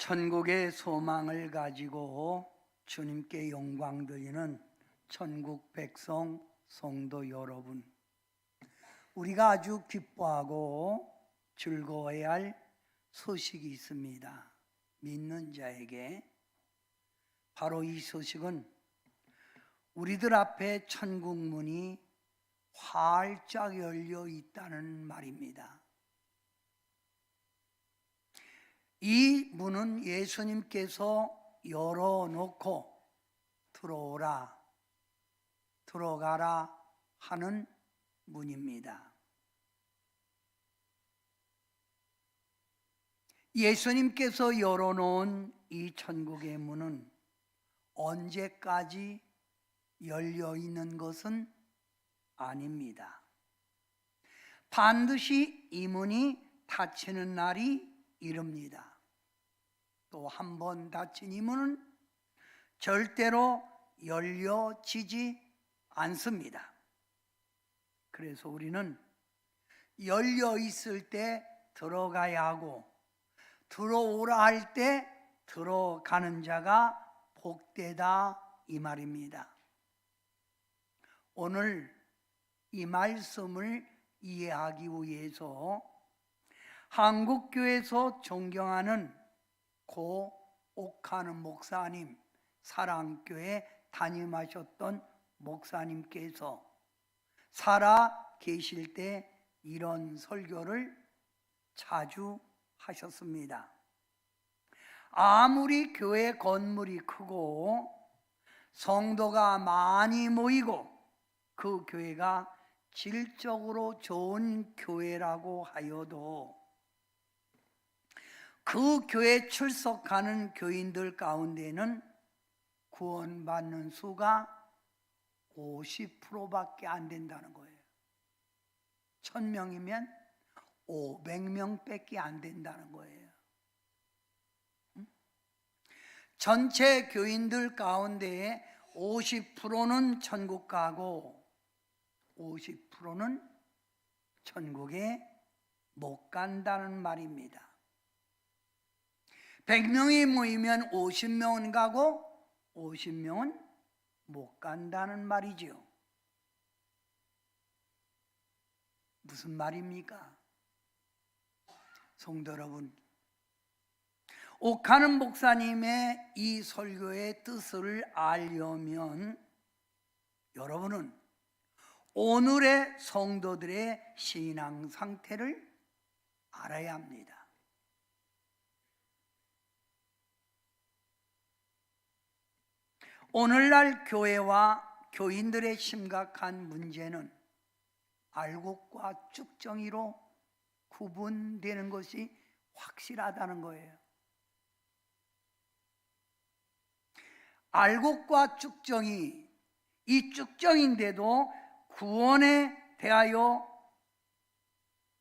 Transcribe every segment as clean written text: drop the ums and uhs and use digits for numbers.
천국의 소망을 가지고 주님께 영광 드리는 천국 백성 성도 여러분, 우리가 아주 기뻐하고 즐거워해야 할 소식이 있습니다. 믿는 자에게. 바로 이 소식은 우리들 앞에 천국 문이 활짝 열려 있다는 말입니다. 이 문은 예수님께서 열어놓고 들어오라, 들어가라 하는 문입니다. 예수님께서 열어놓은 이 천국의 문은 언제까지 열려 있는 것은 아닙니다. 반드시 이 문이 닫히는 날이 이릅니다. 또 한 번 닫힌 이 문은 절대로 열려지지 않습니다. 그래서 우리는 열려 있을 때 들어가야 하고, 들어오라 할 때 들어가는 자가 복되다 이 말입니다. 오늘 이 말씀을 이해하기 위해서 한국교회에서 존경하는 고 옥하는 목사님, 사랑교회 담임하셨던 목사님께서 살아 계실 때 이런 설교를 자주 하셨습니다. 아무리 교회 건물이 크고 성도가 많이 모이고 그 교회가 질적으로 좋은 교회라고 하여도 그 교회에 출석하는 교인들 가운데는 구원받는 수가 50%밖에 안 된다는 거예요. 1000명이면 500명밖에 안 된다는 거예요. 전체 교인들 가운데 50%는 천국 가고 50%는 천국에 못 간다는 말입니다. 100명이 모이면 50명은 가고 50명은 못 간다는 말이지요. 무슨 말입니까? 성도 여러분, 옥하는 목사님의 이 설교의 뜻을 알려면 여러분은 오늘의 성도들의 신앙 상태를 알아야 합니다. 오늘날 교회와 교인들의 심각한 문제는 알곡과 쭉정이로 구분되는 것이 확실하다는 거예요. 알곡과 쭉정이, 이 쭉정인데도 구원에 대하여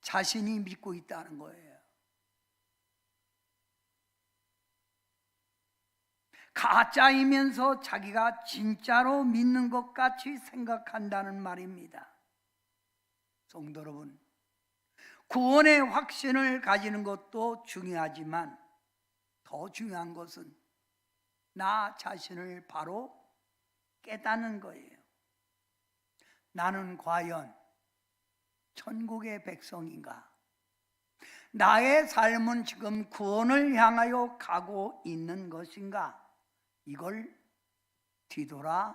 자신이 믿고 있다는 거예요. 가짜이면서 자기가 진짜로 믿는 것 같이 생각한다는 말입니다. 성도 여러분, 구원의 확신을 가지는 것도 중요하지만 더 중요한 것은 나 자신을 바로 깨닫는 거예요. 나는 과연 천국의 백성인가? 나의 삶은 지금 구원을 향하여 가고 있는 것인가? 이걸 뒤돌아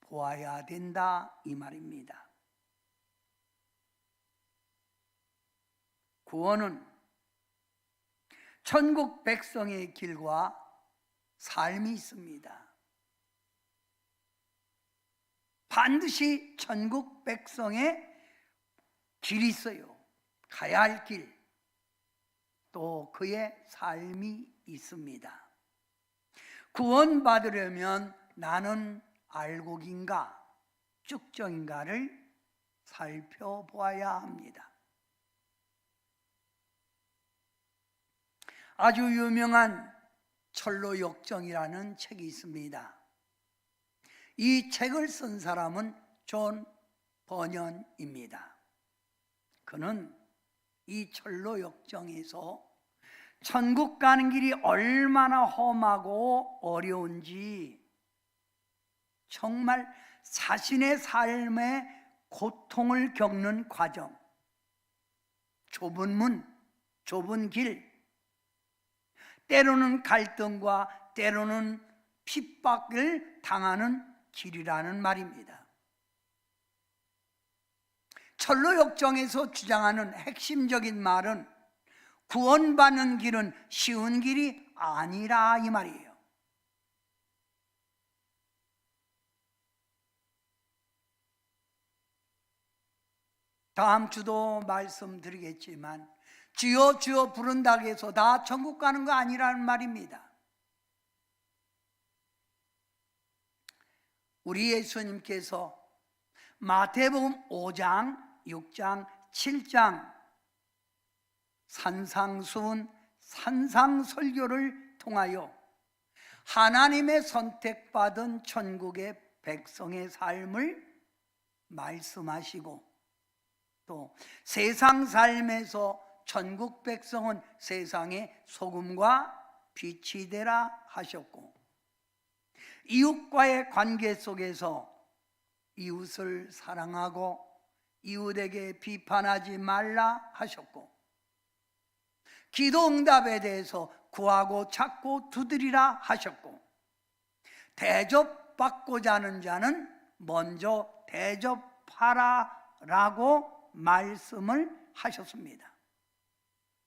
보아야 된다 이 말입니다. 구원은 천국 백성의 길과 삶이 있습니다. 반드시 천국 백성의 길이 있어요. 가야 할 길, 또 그의 삶이 있습니다. 구원받으려면 나는 알곡인가 쭉정인가를 살펴보아야 합니다. 아주 유명한 철로역정이라는 책이 있습니다. 이 책을 쓴 사람은 존 버년입니다. 그는 이 철로역정에서 천국 가는 길이 얼마나 험하고 어려운지 정말 자신의 삶의 고통을 겪는 과정, 좁은 문, 좁은 길, 때로는 갈등과 때로는 핍박을 당하는 길이라는 말입니다. 철로역정에서 주장하는 핵심적인 말은 구원받는 길은 쉬운 길이 아니라 이 말이에요. 다음 주도 말씀드리겠지만 주여 주여 부른다고 해서 다 천국 가는 거 아니라는 말입니다. 우리 예수님께서 마태복음 5장, 6장, 7장 산상수훈, 산상설교를 통하여 하나님의 선택받은 천국의 백성의 삶을 말씀하시고 또 세상 삶에서 천국 백성은 세상의 소금과 빛이 되라 하셨고 이웃과의 관계 속에서 이웃을 사랑하고 이웃에게 비판하지 말라 하셨고 기도 응답에 대해서 구하고 찾고 두드리라 하셨고 대접받고자 하는 자는 먼저 대접하라라고 말씀을 하셨습니다.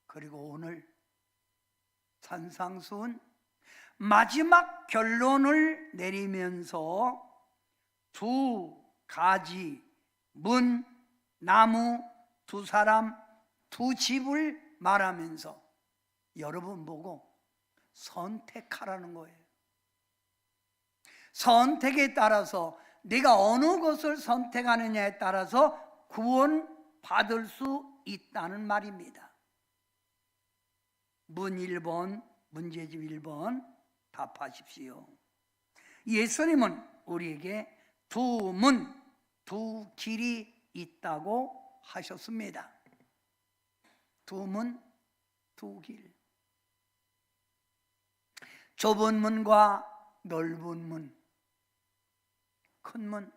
그리고 오늘 산상수훈 마지막 결론을 내리면서 두 가지 문, 나무, 두 사람, 두 집을 말하면서 여러분 보고 선택하라는 거예요. 선택에 따라서 내가 어느 것을 선택하느냐에 따라서 구원받을 수 있다는 말입니다. 문 1번, 문제집 1번 답하십시오. 예수님은 우리에게 두 문, 두 길이 있다고 하셨습니다. 두 문, 두 길. 좁은 문과 넓은 문, 큰 문.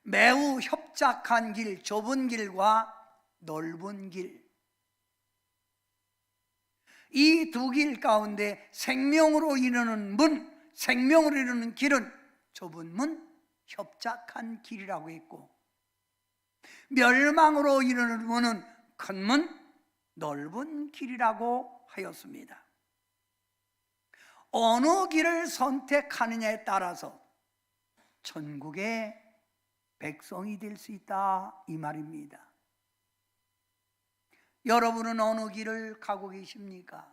매우 협착한 길, 좁은 길과 넓은 길. 이 두 길 가운데 생명으로 이르는 문, 생명으로 이르는 길은 좁은 문, 협착한 길이라고 했고 멸망으로 이르는 문은 큰 문, 넓은 길이라고 하였습니다. 어느 길을 선택하느냐에 따라서 천국의 백성이 될 수 있다 이 말입니다. 여러분은 어느 길을 가고 계십니까?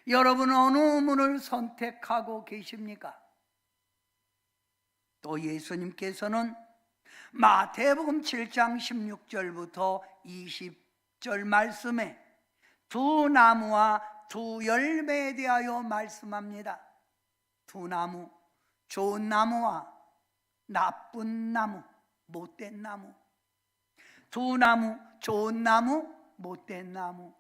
여러분은 어느 문을 선택하고 계십니까? 또 예수님께서는 마태복음 7장 16절부터 20절 말씀에 두 나무와 두 열매에 대하여 말씀합니다. 두 나무, 좋은 나무와 나쁜 나무, 못된 나무. 두 나무, 좋은 나무, 못된 나무.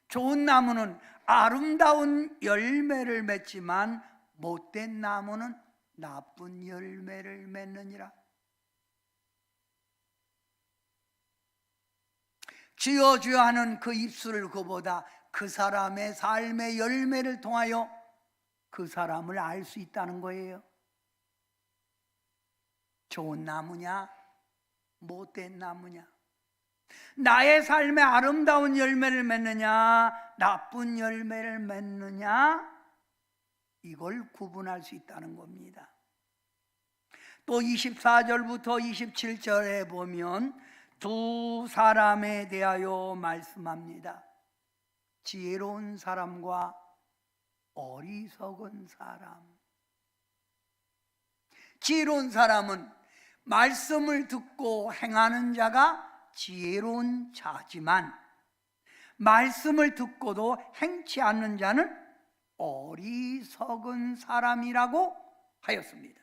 좋은 나무는 아름다운 열매를 맺지만 못된 나무는 나쁜 열매를 맺느니라. 주여 주여 하는 그 입술을 그보다 그 사람의 삶의 열매를 통하여 그 사람을 알 수 있다는 거예요. 좋은 나무냐 못된 나무냐, 나의 삶에 아름다운 열매를 맺느냐 나쁜 열매를 맺느냐, 이걸 구분할 수 있다는 겁니다. 또 24절부터 27절에 보면 두 사람에 대하여 말씀합니다. 지혜로운 사람과 어리석은 사람. 지혜로운 사람은 말씀을 듣고 행하는 자가 지혜로운 자지만 말씀을 듣고도 행치 않는 자는 어리석은 사람이라고 하였습니다.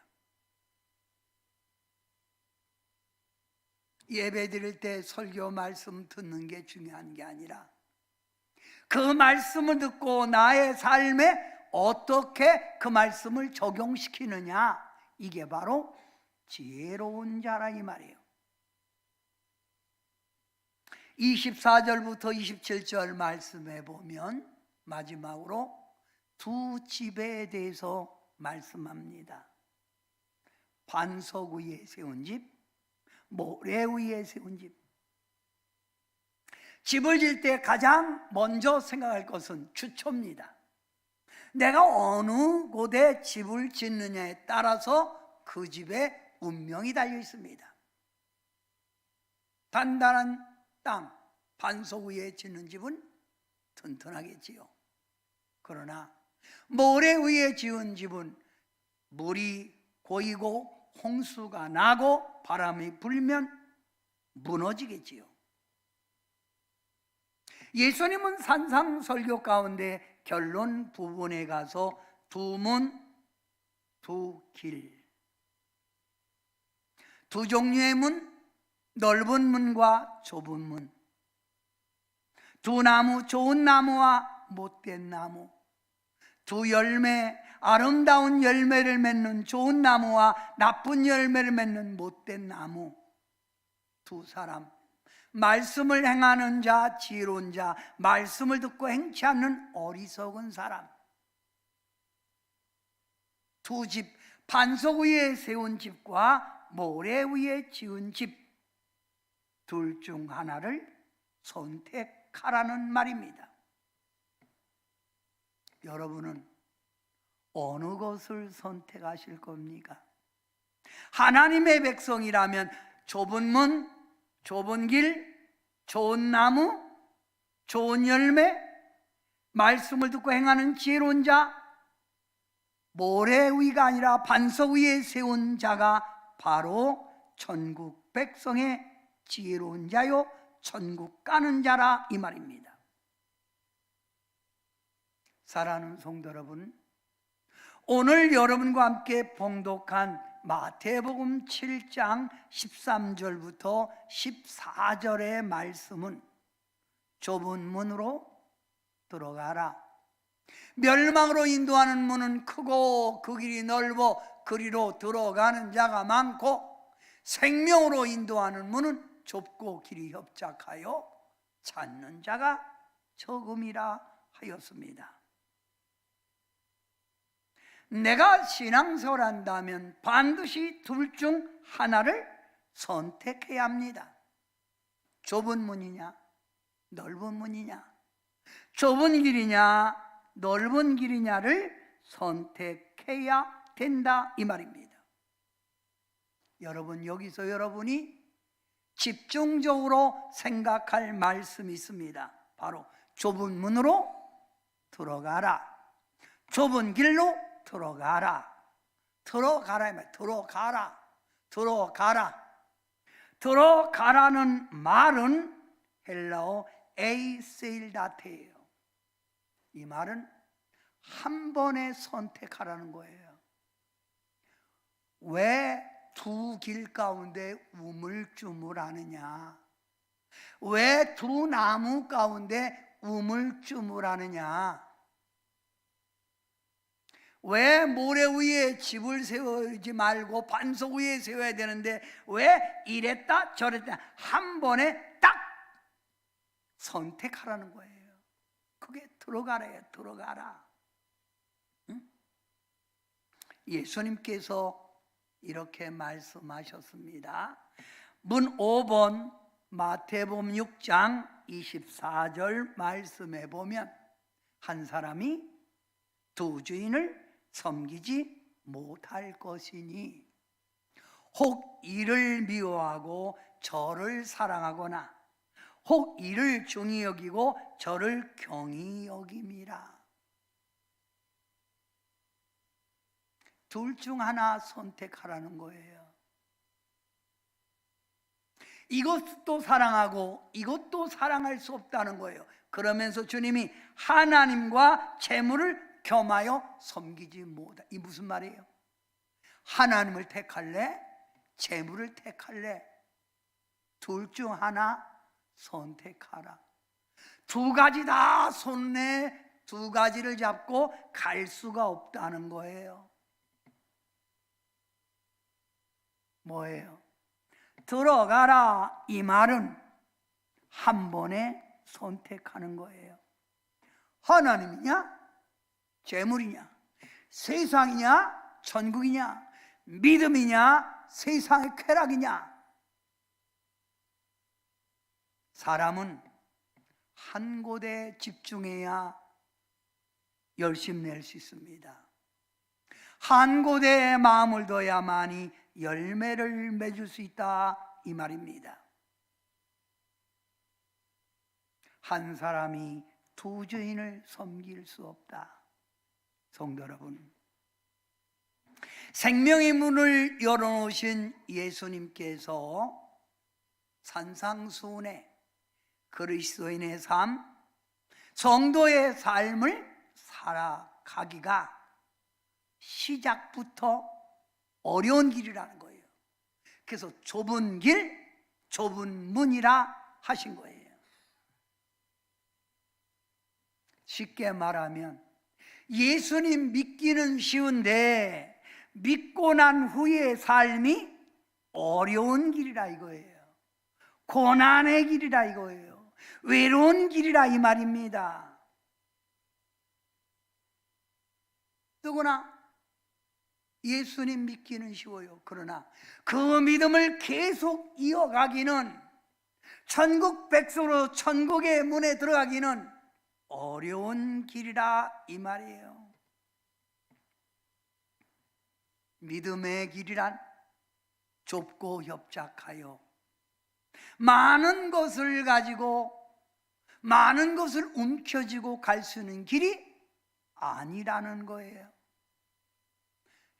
예배 드릴 때 설교 말씀 듣는 게 중요한 게 아니라 그 말씀을 듣고 나의 삶에 어떻게 그 말씀을 적용시키느냐, 이게 바로 지혜로운 자라 이 말이에요. 24절부터 27절 말씀해 보면 마지막으로 두 집에 대해서 말씀합니다. 반석 위에 세운 집, 모래 위에 세운 집. 집을 질 때 가장 먼저 생각할 것은 주초입니다. 내가 어느 곳에 집을 짓느냐에 따라서 그 집의 운명이 달려 있습니다. 단단한 땅, 반석 위에 짓는 집은 튼튼하겠지요. 그러나 모래 위에 지은 집은 물이 고이고 홍수가 나고 바람이 불면 무너지겠지요. 예수님은 산상설교 가운데 결론 부분에 가서 두 문, 두 길, 두 종류의 문, 넓은 문과 좁은 문, 두 나무, 좋은 나무와 못된 나무, 두 열매, 아름다운 열매를 맺는 좋은 나무와 나쁜 열매를 맺는 못된 나무, 두 사람, 말씀을 행하는 자, 지혜로운 자, 말씀을 듣고 행치 않는 어리석은 사람. 두 집, 반석 위에 세운 집과 모래 위에 지은 집, 둘 중 하나를 선택하라는 말입니다. 여러분은 어느 것을 선택하실 겁니까? 하나님의 백성이라면 좁은 문, 좁은 길, 좋은 나무, 좋은 열매, 말씀을 듣고 행하는 지혜로운 자, 모래 위가 아니라 반석 위에 세운 자가 바로 천국 백성의 지혜로운 자요, 천국 가는 자라 이 말입니다. 사랑하는 성도 여러분, 오늘 여러분과 함께 봉독한 마태복음 7장 13절부터 14절의 말씀은 좁은 문으로 들어가라, 멸망으로 인도하는 문은 크고 그 길이 넓어 그리로 들어가는 자가 많고 생명으로 인도하는 문은 좁고 길이 협착하여 찾는 자가 적음이라 하였습니다. 내가 신앙생활을 한다면 반드시 둘 중 하나를 선택해야 합니다. 좁은 문이냐, 넓은 문이냐, 좁은 길이냐, 넓은 길이냐를 선택해야 된다 이 말입니다. 여러분, 여기서 여러분이 집중적으로 생각할 말씀이 있습니다. 바로 좁은 문으로 들어가라, 좁은 길로 들어가라. 들어가라, 들어가라, 들어가라. 들어가라는 말은 헬라어 에이세일다테예요. 이 말은 한 번에 선택하라는 거예요. 왜 두 길 가운데 우물쭈물하느냐? 왜 두 나무 가운데 우물쭈물하느냐? 왜 모래 위에 집을 세우지 말고 반석 위에 세워야 되는데 왜 이랬다 저랬다 한 번에 딱 선택하라는 거예요. 그게 들어가라예요. 들어가라. 응? 예수님께서 이렇게 말씀하셨습니다. 문 5번 마태복음 6장 24절 말씀해 보면 한 사람이 두 주인을 섬기지 못할 것이니 혹 이를 미워하고 저를 사랑하거나 혹 이를 중히 여기고 저를 경히 여김이라. 둘 중 하나 선택하라는 거예요. 이것도 사랑하고 이것도 사랑할 수 없다는 거예요. 그러면서 주님이 하나님과 재물을 겸하여 섬기지 못하. 이 무슨 말이에요? 하나님을 택할래? 재물을 택할래? 둘 중 하나 선택하라. 두 가지 다 손내 두 가지를 잡고 갈 수가 없다는 거예요. 뭐예요? 들어가라 이 말은 한 번에 선택하는 거예요. 하나님이냐? 재물이냐? 세상이냐? 천국이냐? 믿음이냐? 세상의 쾌락이냐? 사람은 한 곳에 집중해야 열심 낼 수 있습니다. 한 곳에 마음을 둬야만이 열매를 맺을 수 있다 이 말입니다. 한 사람이 두 주인을 섬길 수 없다. 성도 여러분, 생명의 문을 열어놓으신 예수님께서 산상수훈의 그리스도인의 삶, 성도의 삶을 살아가기가 시작부터 어려운 길이라는 거예요. 그래서 좁은 길, 좁은 문이라 하신 거예요. 쉽게 말하면 예수님 믿기는 쉬운데 믿고 난 후의 삶이 어려운 길이라 이거예요. 고난의 길이라 이거예요. 외로운 길이라 이 말입니다. 누구나 예수님 믿기는 쉬워요. 그러나 그 믿음을 계속 이어가기는, 천국 백성으로 천국의 문에 들어가기는 어려운 길이라 이 말이에요. 믿음의 길이란 좁고 협착하여 많은 것을 가지고 많은 것을 움켜쥐고 갈 수 있는 길이 아니라는 거예요.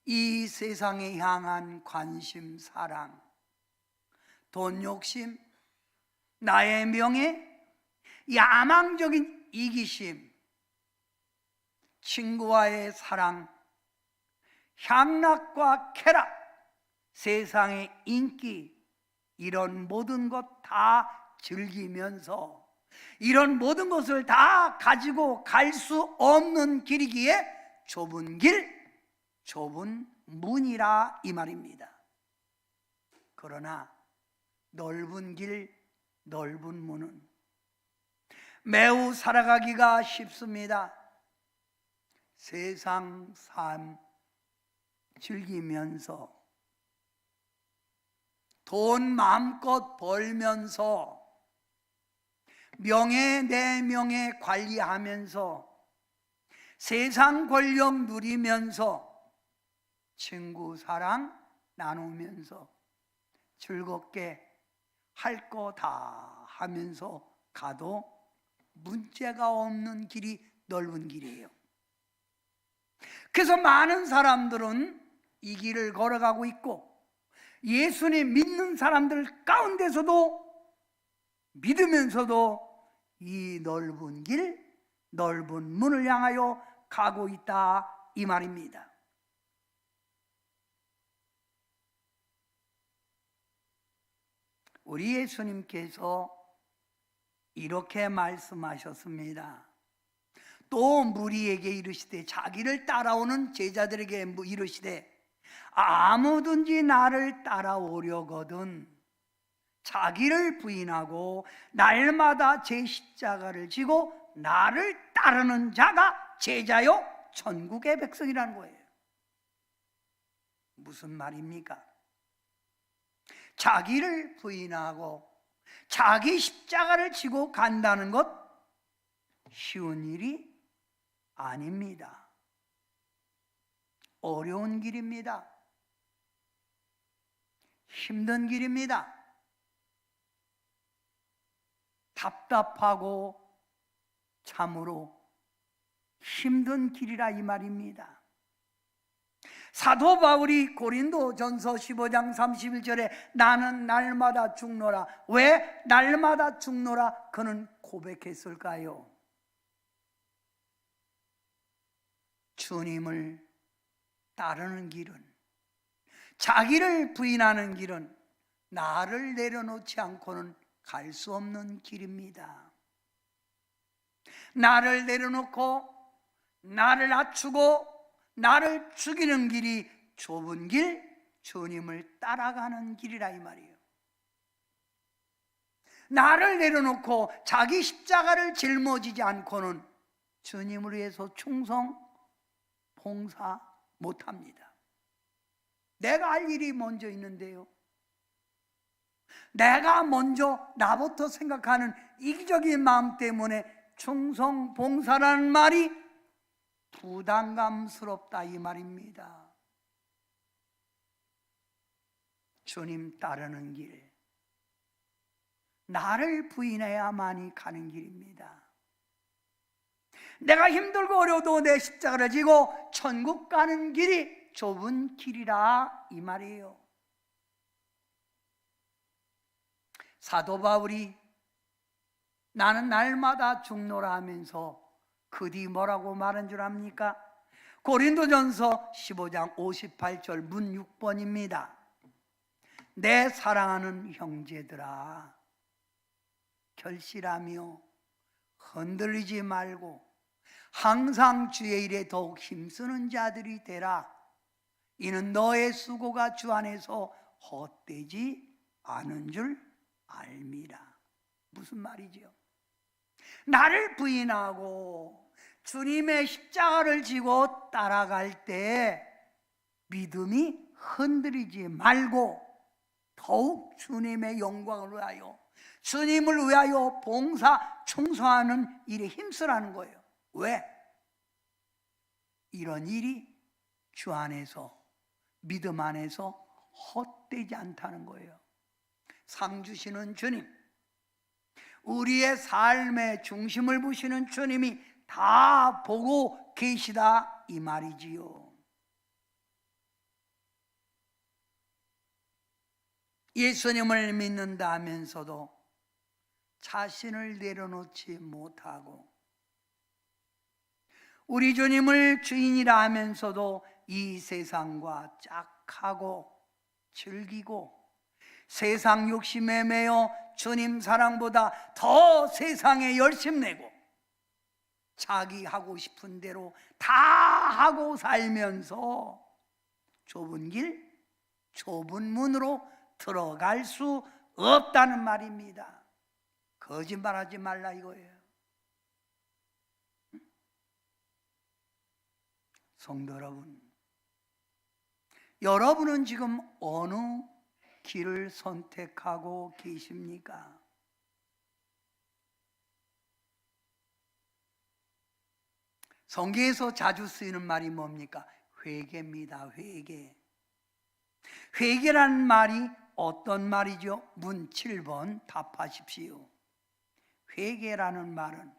이 세상에 향한 관심, 사랑, 돈 욕심, 나의 명예, 야망적인 이기심, 친구와의 사랑, 향락과 쾌락, 세상의 인기, 이런 모든 것 다 즐기면서 이런 모든 것을 다 가지고 갈 수 없는 길이기에 좁은 길, 좁은 문이라 이 말입니다. 그러나 넓은 길, 넓은 문은 매우 살아가기가 쉽습니다. 세상 삶 즐기면서 돈 마음껏 벌면서 명예 내 명예 관리하면서 세상 권력 누리면서 친구 사랑 나누면서 즐겁게 할 거 다 하면서 가도 문제가 없는 길이 넓은 길이에요. 그래서 많은 사람들은 이 길을 걸어가고 있고, 예수님 믿는 사람들 가운데서도 믿으면서도 이 넓은 길, 넓은 문을 향하여 가고 있다 이 말입니다. 우리 예수님께서 이렇게 말씀하셨습니다. 또 무리에게 이르시되, 자기를 따라오는 제자들에게 이르시되, 아무든지 나를 따라오려거든 자기를 부인하고 날마다 제 십자가를 지고 나를 따르는 자가 제자요 천국의 백성이라는 거예요. 무슨 말입니까? 자기를 부인하고 자기 십자가를 지고 간다는 것 쉬운 일이 아닙니다. 어려운 길입니다. 힘든 길입니다. 답답하고 참으로 힘든 길이라 이 말입니다. 사도 바울이 고린도전서 15장 31절에 나는 날마다 죽노라, 왜 날마다 죽노라 그는 고백했을까요? 주님을 따르는 길은, 자기를 부인하는 길은 나를 내려놓지 않고는 갈 수 없는 길입니다. 나를 내려놓고 나를 낮추고 나를 죽이는 길이 좁은 길, 주님을 따라가는 길이라 이 말이에요. 나를 내려놓고 자기 십자가를 짊어지지 않고는 주님을 위해서 충성, 봉사 못합니다. 내가 할 일이 먼저 있는데요, 내가 먼저 나부터 생각하는 이기적인 마음 때문에 충성, 봉사라는 말이 부담감스럽다 이 말입니다. 주님 따르는 길, 나를 부인해야만이 가는 길입니다. 내가 힘들고 어려워도 내 십자가를 지고 천국 가는 길이 좁은 길이라 이 말이에요. 사도 바울이 나는 날마다 죽노라 하면서 그 뒤 뭐라고 말한 줄 압니까? 고린도전서 15장 58절 문 6번입니다. 내 사랑하는 형제들아, 결실하며 흔들리지 말고 항상 주의 일에 더욱 힘쓰는 자들이 되라. 이는 너의 수고가 주 안에서 헛되지 않은 줄 알미라. 무슨 말이죠? 나를 부인하고 주님의 십자가를 지고 따라갈 때 믿음이 흔들리지 말고 더욱 주님의 영광을 위하여, 주님을 위하여 봉사, 충성하는 일에 힘쓰라는 거예요. 왜? 이런 일이 주 안에서, 믿음 안에서 헛되지 않다는 거예요. 상 주시는 주님, 우리의 삶의 중심을 보시는 주님이 다 보고 계시다 이 말이지요. 예수님을 믿는다 하면서도 자신을 내려놓지 못하고, 우리 주님을 주인이라 하면서도 이 세상과 짝하고 즐기고 세상 욕심에 매여 주님 사랑보다 더 세상에 열심내고 자기 하고 싶은 대로 다 하고 살면서 좁은 길, 좁은 문으로 들어갈 수 없다는 말입니다. 거짓말하지 말라 이거예요. 성도 여러분, 여러분은 지금 어느 길을 선택하고 계십니까? 성경에서 자주 쓰이는 말이 뭡니까? 회개입니다. 회개. 회개라는 말이 어떤 말이죠? 문 7번 답하십시오. 회개라는 말은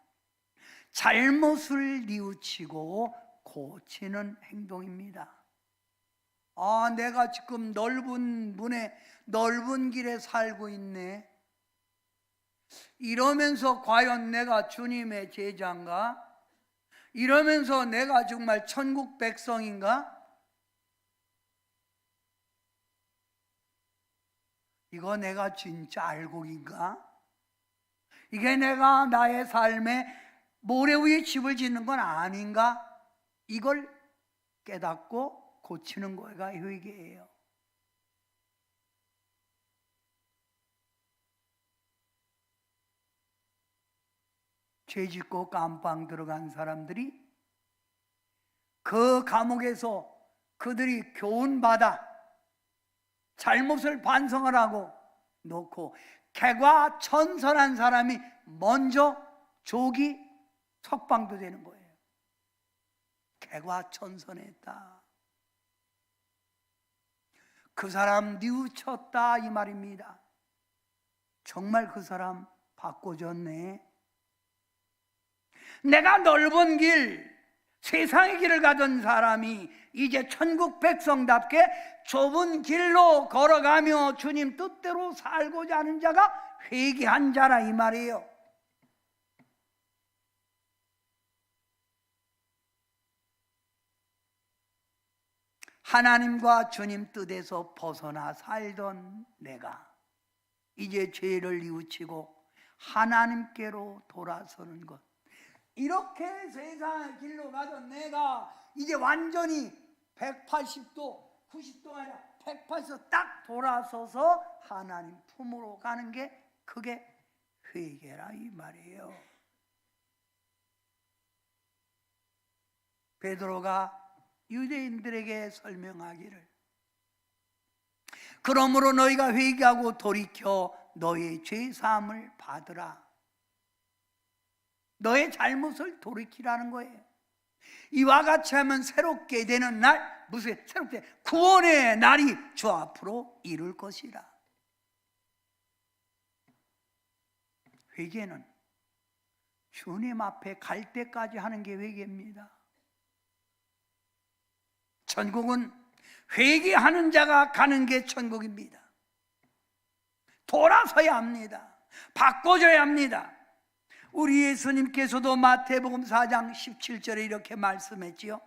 잘못을 뉘우치고 고치는 행동입니다. 내가 지금 넓은 문에, 넓은 길에 살고 있네. 이러면서 과연 내가 주님의 제자인가? 이러면서 내가 정말 천국 백성인가? 이거 내가 진짜 알고인가? 이게 내가 나의 삶에 모래 위에 집을 짓는 건 아닌가? 이걸 깨닫고 고치는 거가 회개예요. 죄 짓고 감방 들어간 사람들이 그 감옥에서 그들이 교훈받아 잘못을 반성을 하고 놓고 개과천선한 사람이 먼저 조기 석방도 되는 거예요. 개과천선했다. 그 사람 뉘우쳤다 이 말입니다. 정말 그 사람 바꿔줬네. 내가 넓은 길, 세상의 길을 가던 사람이 이제 천국 백성답게 좁은 길로 걸어가며 주님 뜻대로 살고자 하는 자가 회개한 자라 이 말이에요. 하나님과 주님 뜻에서 벗어나 살던 내가 이제 죄를 뉘우치고 하나님께로 돌아서는 것. 이렇게 세상의 길로 가던 내가 이제 완전히 180도, 90도가 아니라 180도 딱 돌아서서 하나님 품으로 가는 게 그게 회개라 이 말이에요. 베드로가 유대인들에게 설명하기를, 그러므로 너희가 회개하고 돌이켜 너의 죄사함을 받으라. 너의 잘못을 돌이키라는 거예요. 이와 같이 하면 새롭게 되는 날, 무슨 새롭게 구원의 날이 주 앞으로 이룰 것이라. 회개는 주님 앞에 갈 때까지 하는 게 회개입니다. 천국은 회개하는 자가 가는 게 천국입니다. 돌아서야 합니다. 바꿔줘야 합니다. 우리 예수님께서도 마태복음 4장 17절에 이렇게 말씀했지요.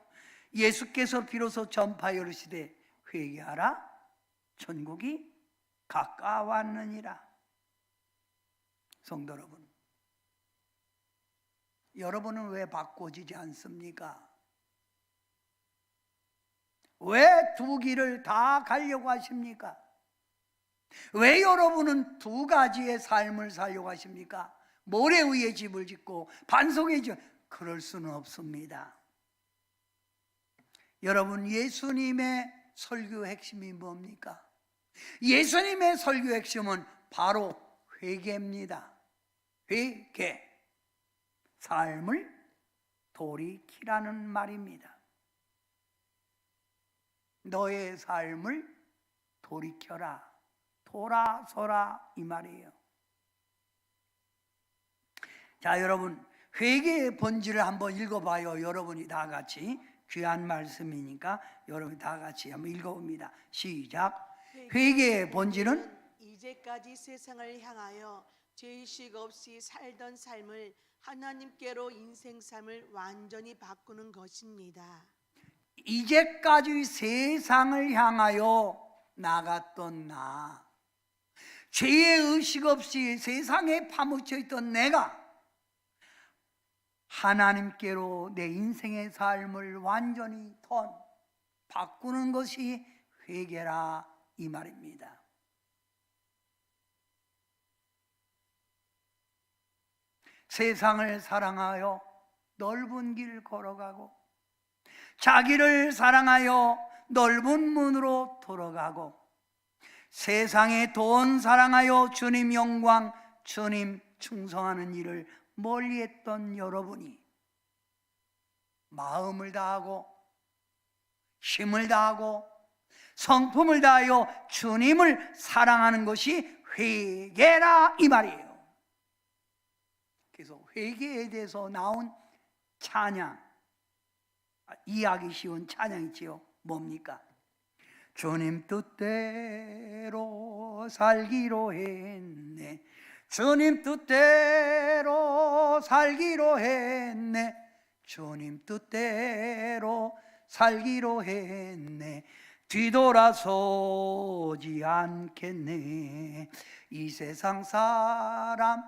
예수께서 비로소 전파하여 이르시되 회개하라, 천국이 가까웠느니라. 성도 여러분, 여러분은 왜 바꿔지지 않습니까? 왜 두 길을 다 가려고 하십니까? 왜 여러분은 두 가지의 삶을 살려고 하십니까? 모래 위에 집을 짓고 반석에 집, 그럴 수는 없습니다. 여러분, 예수님의 설교 핵심이 뭡니까? 예수님의 설교 핵심은 바로 회개입니다. 회개, 삶을 돌이키라는 말입니다. 너의 삶을 돌이켜라, 돌아서라 이 말이에요. 자, 여러분, 회개의 본질을 한번 읽어봐요. 여러분이 다 같이. 귀한 말씀이니까 여러분이 다 같이 한번 읽어봅니다. 시작. 회개의 본질은 이제까지 세상을 향하여 죄의식 없이 살던 삶을 하나님께로 인생 삶을 완전히 바꾸는 것입니다. 이제까지 세상을 향하여 나갔던 나, 죄의 의식 없이 세상에 파묻혀 있던 내가 하나님께로 내 인생의 삶을 완전히 바꾸는 것이 회개라 이 말입니다. 세상을 사랑하여 넓은 길 걸어가고, 자기를 사랑하여 넓은 문으로 들어가고, 세상의 돈 사랑하여 주님 영광, 주님 충성하는 일을 멀리했던 여러분이 마음을 다하고 힘을 다하고 성품을 다하여 주님을 사랑하는 것이 회개라 이 말이에요. 그래서 회개에 대해서 나온 찬양, 이해하기 쉬운 찬양이지요. 뭡니까? 주님 뜻대로 살기로 했네, 주님 뜻대로 살기로 했네, 주님 뜻대로 살기로 했네, 뒤돌아서지 않겠네. 이 세상 사람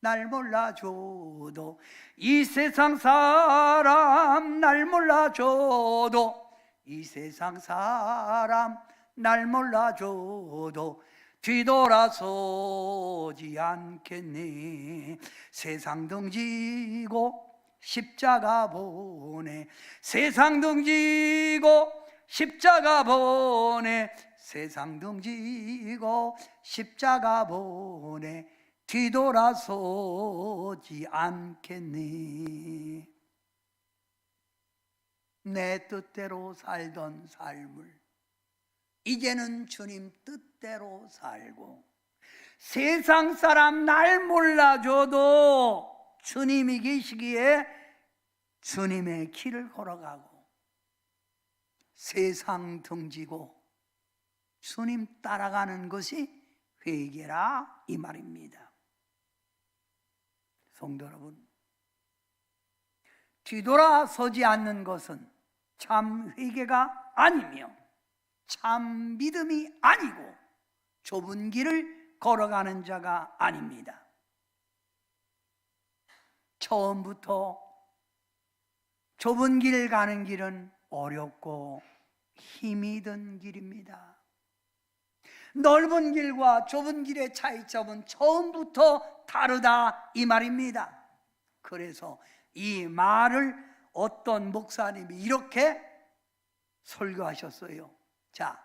날 몰라줘도, 이 세상 사람 날 몰라줘도, 이 세상 사람 날 몰라줘도 뒤돌아서지 않겠네. 세상 등지고 십자가 보내, 세상 등지고 십자가 보내, 세상 등지고 십자가 보내, 뒤돌아서지 않겠네. 내 뜻대로 살던 삶을 이제는 주님 뜻대로 살고, 세상 사람 날 몰라줘도 주님이 계시기에 주님의 길을 걸어가고, 세상 등지고 주님 따라가는 것이 회개라 이 말입니다. 성도 여러분, 뒤돌아서지 않는 것은 참 회개가 아니며 참 믿음이 아니고 좁은 길을 걸어가는 자가 아닙니다. 처음부터 좁은 길 가는 길은 어렵고 힘이 든 길입니다. 넓은 길과 좁은 길의 차이점은 처음부터 다르다 이 말입니다. 그래서 이 말을 어떤 목사님이 이렇게 설교하셨어요. 자,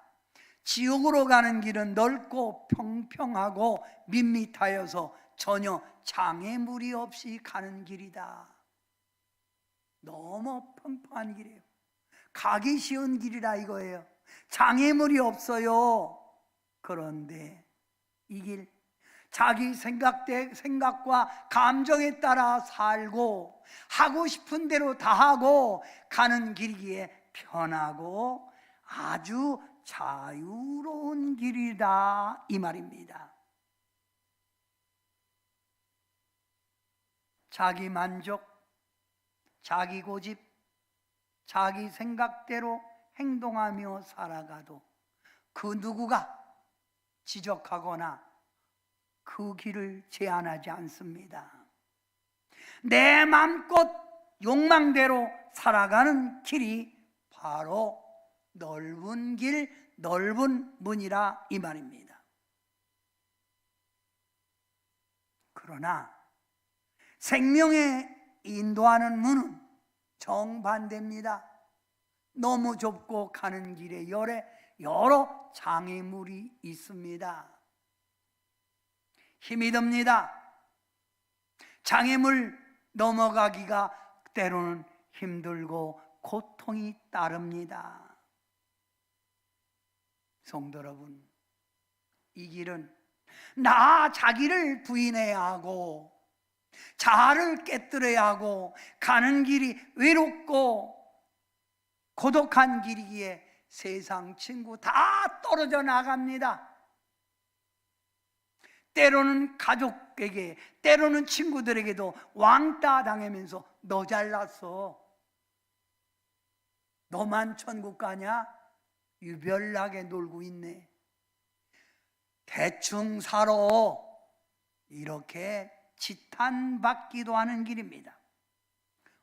지옥으로 가는 길은 넓고 평평하고 밋밋하여서 전혀 장애물이 없이 가는 길이다. 너무 평평한 길이에요. 가기 쉬운 길이라 이거예요. 장애물이 없어요. 그런데 이 길, 자기 생각과 감정에 따라 살고 하고 싶은 대로 다 하고 가는 길이기에 편하고 아주 자유로운 길이다 이 말입니다. 자기 만족, 자기 고집, 자기 생각대로 행동하며 살아가도 그 누구가 지적하거나 그 길을 제한하지 않습니다. 내 맘껏 욕망대로 살아가는 길이 바로 넓은 길, 넓은 문이라 이 말입니다. 그러나 생명에 인도하는 문은 정반대입니다. 너무 좁고 가는 길에 여러 장애물이 있습니다. 힘이 듭니다. 장애물 넘어가기가 때로는 힘들고 고통이 따릅니다. 성도 여러분, 이 길은 나 자기를 부인해야 하고 자아를 깨뜨려야 하고 가는 길이 외롭고 고독한 길이기에 세상 친구 다 떨어져 나갑니다. 때로는 가족에게, 때로는 친구들에게도 왕따 당하면서 너 잘났어, 너만 천국 가냐, 유별나게 놀고 있네, 대충 살아, 이렇게 지탄받기도 하는 길입니다.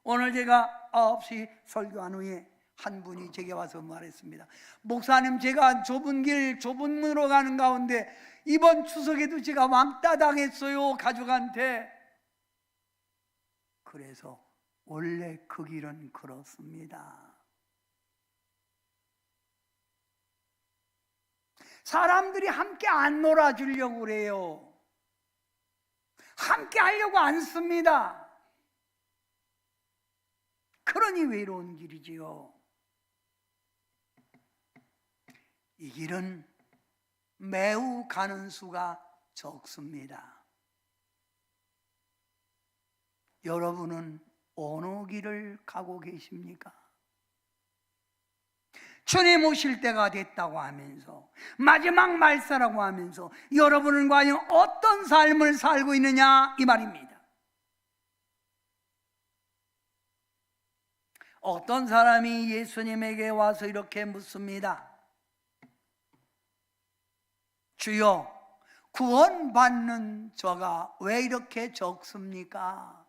오늘 제가 9시 설교한 후에 한 분이 제게 와서 말했습니다. 목사님, 제가 좁은 길, 좁은 문으로 가는 가운데 이번 추석에도 제가 왕따 당했어요, 가족한테. 그래서 원래 그 길은 그렇습니다. 사람들이 함께 안 놀아주려고 그래요. 함께 하려고 안 씁니다. 그러니 외로운 길이지요. 이 길은 매우 가는 수가 적습니다. 여러분은 어느 길을 가고 계십니까? 주님 오실 때가 됐다고 하면서, 마지막 말세라고 하면서 여러분은 과연 어떤 삶을 살고 있느냐 이 말입니다. 어떤 사람이 예수님에게 와서 이렇게 묻습니다. 주여, 구원받는 저가 왜 이렇게 적습니까?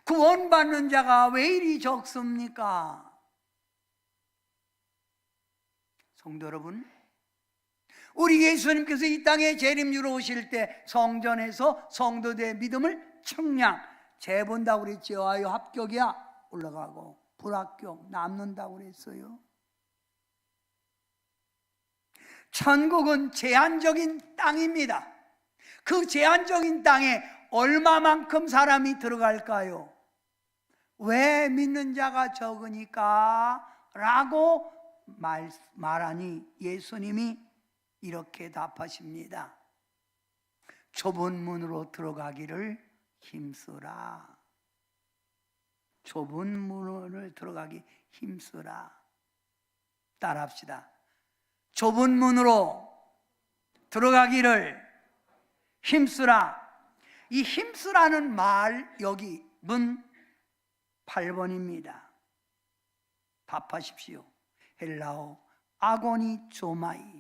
구원받는 자가 왜 이리 적습니까? 성도 여러분, 우리 예수님께서 이 땅에 재림주로 오실 때 성전에서 성도들의 믿음을 측량, 재본다고 그랬지요. 아유, 합격이야 올라가고 불합격 남는다고 그랬어요. 천국은 제한적인 땅입니다. 그 제한적인 땅에 얼마만큼 사람이 들어갈까요? 왜 믿는 자가 적으니까? 라고 말하니 예수님이 이렇게 답하십니다. 좁은 문으로 들어가기를 힘쓰라. 좁은 문으로 들어가기 힘쓰라. 따라합시다. 좁은 문으로 들어가기를 힘쓰라. 이 힘쓰라는 말, 여기 문 8번입니다. 답하십시오. 헬라어 아고니 조마이.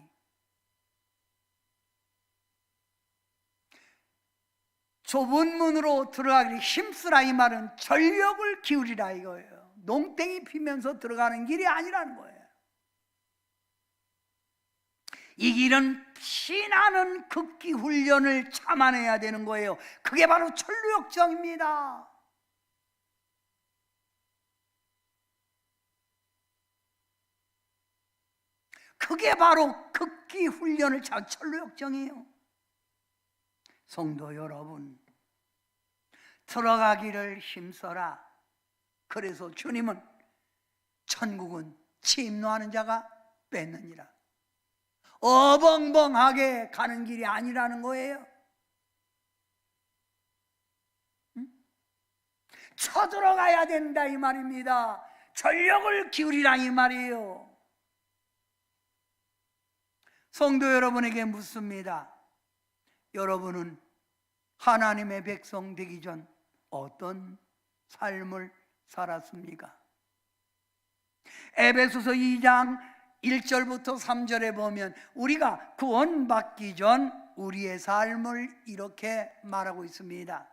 좁은 문으로 들어가기를 힘쓰라 이 말은 전력을 기울이라 이거예요. 농땡이 피면서 들어가는 길이 아니라는 거예요. 이 길은 피나는 극기 훈련을 참아내야 되는 거예요. 그게 바로 천루역정입니다. 그게 바로 극기 훈련을 천루역정이에요. 성도 여러분, 들어가기를 힘써라. 그래서 주님은 천국은 침노하는 자가 뺏느니라. 어벙벙하게 가는 길이 아니라는 거예요. 쳐들어가야 된다 이 말입니다. 전력을 기울이라 이 말이에요. 성도 여러분에게 묻습니다. 여러분은 하나님의 백성 되기 전 어떤 삶을 살았습니까? 에베소서 2장 1절부터 3절에 보면 우리가 구원받기 전 우리의 삶을 이렇게 말하고 있습니다.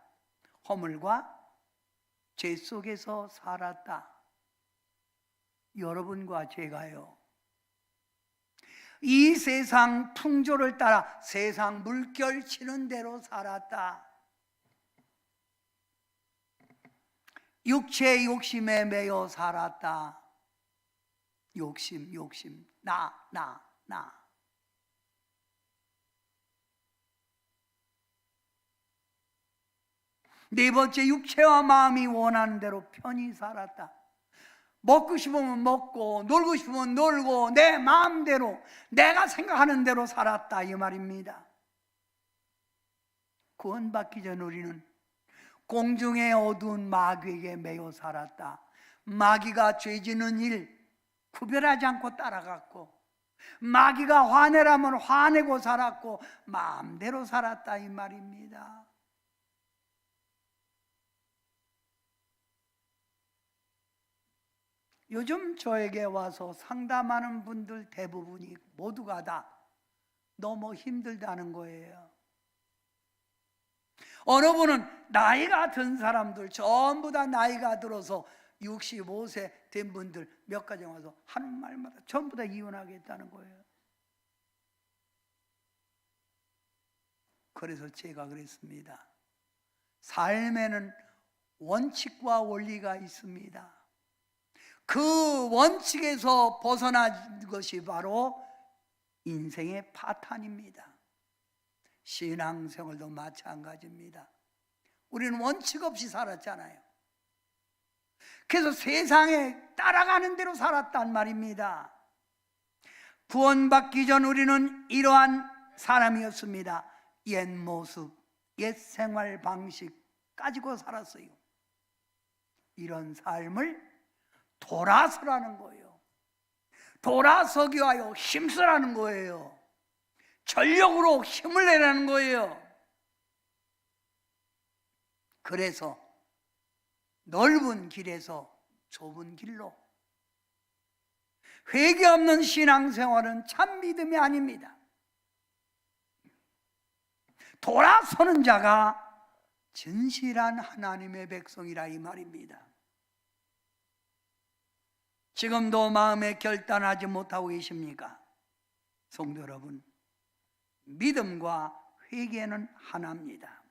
허물과 죄 속에서 살았다. 여러분과 제가요, 이 세상 풍조를 따라 세상 물결 치는 대로 살았다. 육체의 욕심에 매여 살았다. 욕심, 나. 네 번째, 육체와 마음이 원하는 대로 편히 살았다. 먹고 싶으면 먹고 놀고 싶으면 놀고 내 마음대로 내가 생각하는 대로 살았다 이 말입니다. 구원받기 전 우리는 공중의 어두운 마귀에게 매여 살았다. 마귀가 죄 지는 일 구별하지 않고 따라갔고, 마귀가 화내라면 화내고 살았고 마음대로 살았다 이 말입니다. 요즘 저에게 와서 상담하는 분들 대부분이 모두가 다 너무 힘들다는 거예요. 어느 분은 나이가 든 사람들 전부 다 나이가 들어서 65세 된 분들 몇 가지 와서 하는 말마다 전부 다 이혼하겠다는 거예요. 그래서 제가 그랬습니다. 삶에는 원칙과 원리가 있습니다. 그 원칙에서 벗어난 것이 바로 인생의 파탄입니다. 신앙생활도 마찬가지입니다. 우리는 원칙 없이 살았잖아요. 그래서 세상에 따라가는 대로 살았단 말입니다. 구원받기 전 우리는 이러한 사람이었습니다. 옛 모습, 옛 생활 방식 가지고 살았어요. 이런 삶을 돌아서라는 거예요. 돌아서기 위하여 힘쓰라는 거예요. 전력으로 힘을 내라는 거예요. 그래서 넓은 길에서 좁은 길로, 회개 없는 신앙생활은 참 믿음이 아닙니다. 돌아서는 자가 진실한 하나님의 백성이라 이 말입니다. 지금도 마음에 결단하지 못하고 계십니까? 성도 여러분, 믿음과 회개는 하나입니다.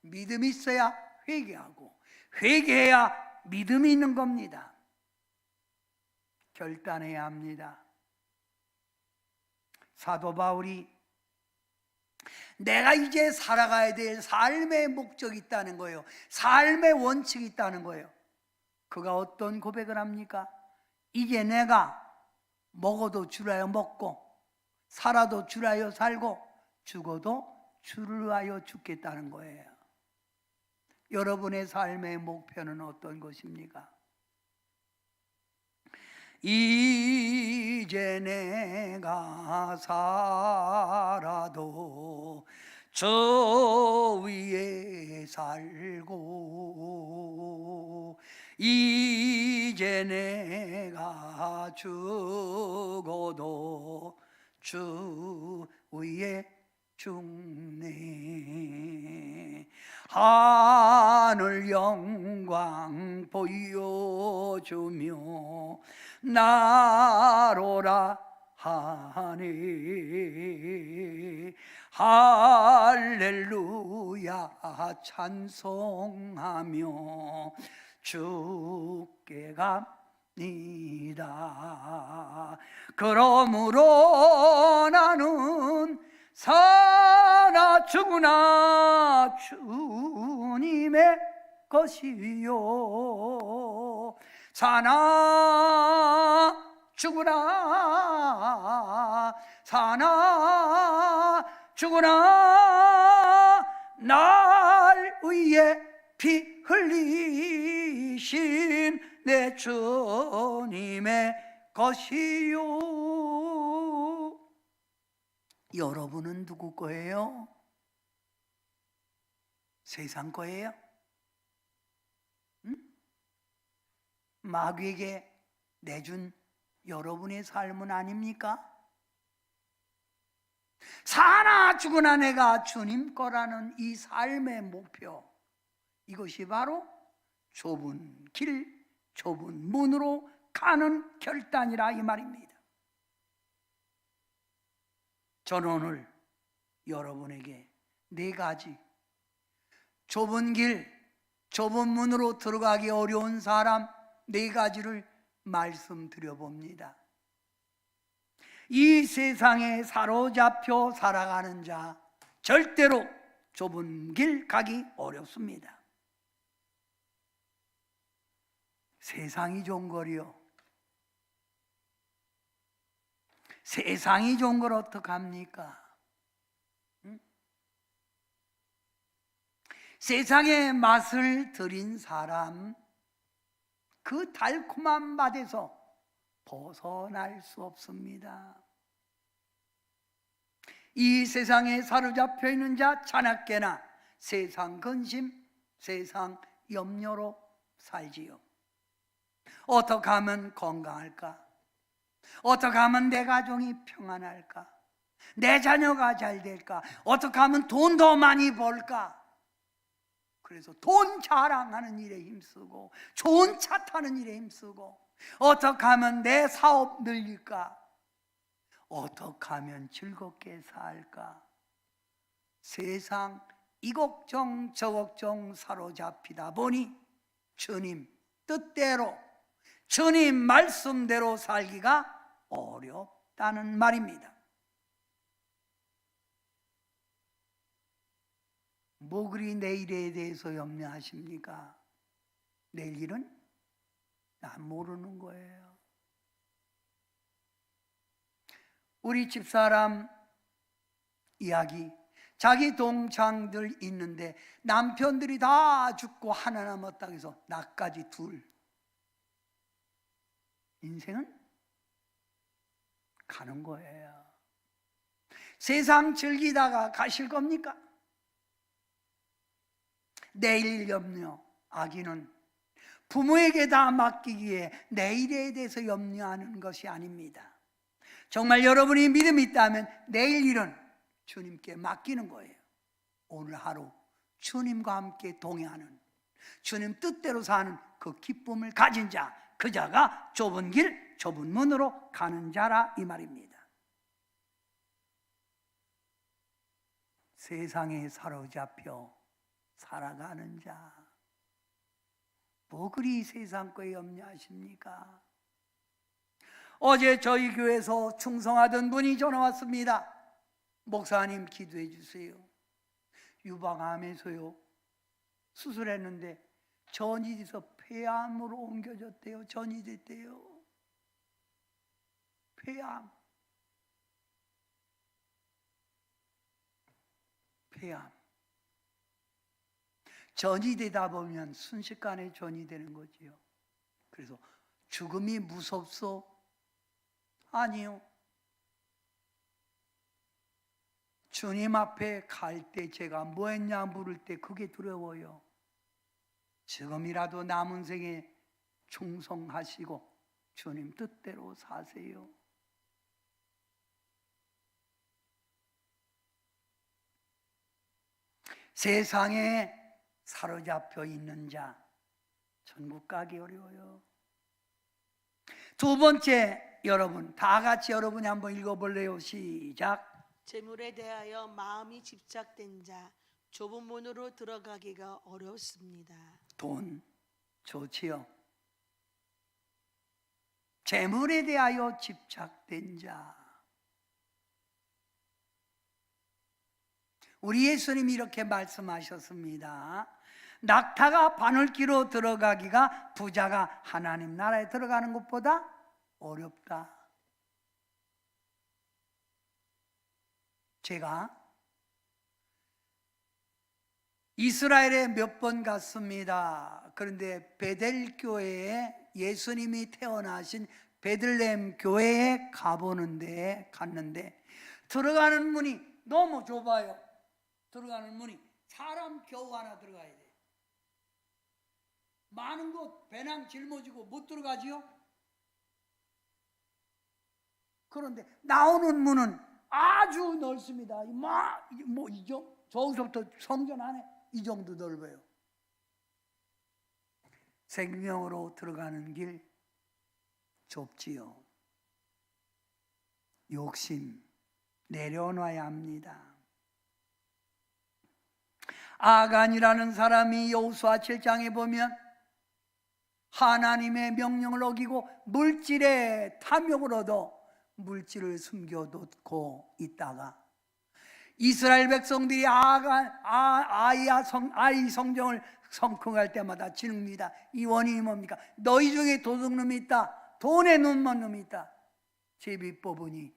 믿음이 있어야 회개하고 회개해야 믿음이 있는 겁니다. 결단해야 합니다. 사도 바울이 내가 이제 살아가야 될 삶의 목적이 있다는 거예요. 삶의 원칙이 있다는 거예요. 그가 어떤 고백을 합니까? 이제 내가 먹어도 주라여 먹고 살아도 주라여 살고 죽어도 주를 위하여 죽겠다는 거예요. 여러분의 삶의 목표는 어떤 것입니까? 이제 내가 살아도 저 위에 살고 이제 내가 죽어도 주 위에 죽네. 하늘 영광 보여주며 나로라 하네. 할렐루야 찬송하며 주께 갑니다. 그러므로 나는 사나 죽으나 주님의 것이요, 사나 죽으나 사나 죽으나 날 위해 피 흘리신 내 주님의 것이요. 여러분은 누구 거예요? 세상 거예요? 응? 마귀에게 내준 여러분의 삶은 아닙니까? 사나 죽으나 내가 주님 거라는 이 삶의 목표, 이것이 바로 좁은 길, 좁은 문으로 가는 결단이라 이 말입니다. 저는 오늘 여러분에게 네 가지 좁은 길, 좁은 문으로 들어가기 어려운 사람 네 가지를 말씀드려 봅니다. 이 세상에 사로잡혀 살아가는 자 절대로 좁은 길 가기 어렵습니다. 세상이 좋은 거리요. 세상이 좋은 걸 어떡합니까? 응? 세상의 맛을 들인 사람, 그 달콤한 맛에서 벗어날 수 없습니다. 이 세상에 사로잡혀 있는 자 자나깨나 세상 근심, 세상 염려로 살지요. 어떻게 하면 건강할까? 어떻게 하면 내 가정이 평안할까? 내 자녀가 잘 될까? 어떻게 하면 돈 더 많이 벌까? 그래서 돈 자랑하는 일에 힘쓰고 좋은 차 타는 일에 힘쓰고, 어떻게 하면 내 사업 늘릴까? 어떻게 하면 즐겁게 살까? 세상 이 걱정 저 걱정 사로잡히다 보니 주님 뜻대로, 주님 말씀대로 살기가 어렵다는 말입니다. 뭐 그리 내일에 대해서 염려하십니까? 내일 일은 난 모르는 거예요. 우리 집사람 이야기, 자기 동창들 있는데 남편들이 다 죽고 하나 남았다고 해서 나까지 둘. 인생은 가는 거예요. 세상 즐기다가 가실 겁니까? 내일 염려, 아기는 부모에게 다 맡기기에 내일에 대해서 염려하는 것이 아닙니다. 정말 여러분이 믿음이 있다면 내일 일은 주님께 맡기는 거예요. 오늘 하루 주님과 함께 동행하는, 주님 뜻대로 사는 그 기쁨을 가진 자, 그 자가 좁은 길, 좁은 문으로 가는 자라 이 말입니다. 세상에 사로잡혀 살아가는 자, 뭐 그리 세상 거에 염려하십니까? 어제 저희 교회에서 충성하던 분이 전화 왔습니다. 목사님 기도해 주세요. 유방암에서요 수술했는데 전이돼서 폐암으로 옮겨졌대요. 전이됐대요. 폐암. 전이 되다 보면 순식간에 전이 되는 거지요. 그래서 죽음이 무섭소? 아니요. 주님 앞에 갈 때 제가 뭐 했냐 물을 때 그게 두려워요. 지금이라도 남은 생에 충성하시고 주님 뜻대로 사세요. 세상에 사로잡혀 있는 자 천국 가기 어려워요. 두 번째, 여러분 다 같이 여러분이 한번 읽어볼래요? 시작. 재물에 대하여 마음이 집착된 자 좁은 문으로 들어가기가 어렵습니다. 돈 좋지요. 재물에 대하여 집착된 자. 우리 예수님이 이렇게 말씀하셨습니다. 낙타가 바늘기로 들어가기가 부자가 하나님 나라에 들어가는 것보다 어렵다. 제가 이스라엘에 몇 번 갔습니다. 그런데 베델 교회에 예수님이 태어나신 베들레헴 교회에 갔는데 들어가는 문이 너무 좁아요. 들어가는 문이 사람 겨우 하나 들어가야 돼요. 많은 곳 배낭 짊어지고 못 들어가지요. 그런데 나오는 문은 아주 넓습니다. 저기서부터 성전 안에 이 정도 넓어요. 생명으로 들어가는 길 좁지요. 욕심 내려놔야 합니다. 아간이라는 사람이 여호수아 7장에 보면 하나님의 명령을 어기고 물질의 탐욕을 얻어 물질을 숨겨놓고 있다가 이스라엘 백성들이 아이 성정을 성큼할 때마다 지릅니다. 이 원인이 뭡니까? 너희 중에 도둑놈이 있다. 돈에 눈먼 놈이 있다. 제비 뽑으니